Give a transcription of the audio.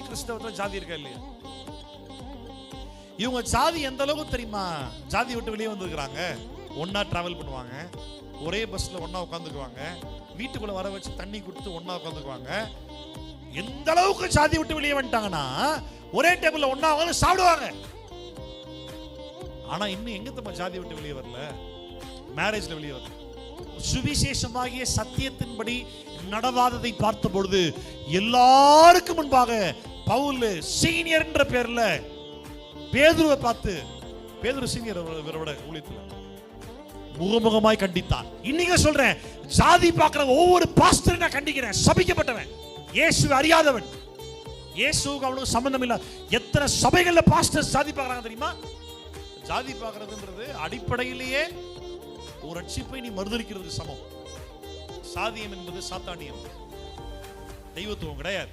கிறிஸ்தவத்துல ஜாதி இருக்கா இல்லையா? இவங்க ஜாதி எந்த அளவுக்கு தெரியுமா? ஜாதி விட்டு வெளியே வந்திருக்கிறாங்க. ஒன்னா டிராவல் பண்ணுவாங்க, ஒரே பஸ்ல ஒன்னா உட்காந்துக்குவாங்க, வீட்டுக்குள்ள வர வச்சு தண்ணி கொடுத்து ஒன்னா உட்காந்துக்குவாங்க. எந்த அளவுக்கு ஜாதி விட்டு வெளியே வந்துட்டாங்கன்னா ஒரே டேபிள்ல ஒன்னா உட்காந்து சாப்பிடுவாங்க. ஆனா இன்னும் எங்க தம்ம ஜாதி விட்டு வெளியே வரல, மேரேஜ்ல வெளியே வரல. சுவிசேஷமாகிய சத்தியத்தின்படி நடவாததை பார்த்த பொழுது எல்லாருக்கும் முன்பாக பவுல் சீனியர் என்ற பேர்ல பேதுருவை பார்த்து, பேதுரு சீனியர் இவரோட ஊழியத்துல, முகமுகமாய் கண்டித்தான். இன்னைக்கு சொல்றேன், ஜாதி பார்க்கிற ஒவ்வொரு பாஸ்டரையும் நான் கண்டிக்கிறேன். சபிக்கப்பட்டவன், இயேசுவை அறியாதவன், இயேசுவுக்கு அவனுக்கு சம்பந்தம் இல்ல. எத்தனை சபைகள்ல பாஸ்டர் ஜாதி பார்க்கறாங்க தெரியுமா? ஜாதி பார்க்கறதுன்றது அடிப்படையிலேயே ஒரு ரட்சிப்பை நீ மறுதலிக்கிறது சமம். சாதியம் என்பது சாத்தானியம், தெய்வத்துவம் கிடையாது.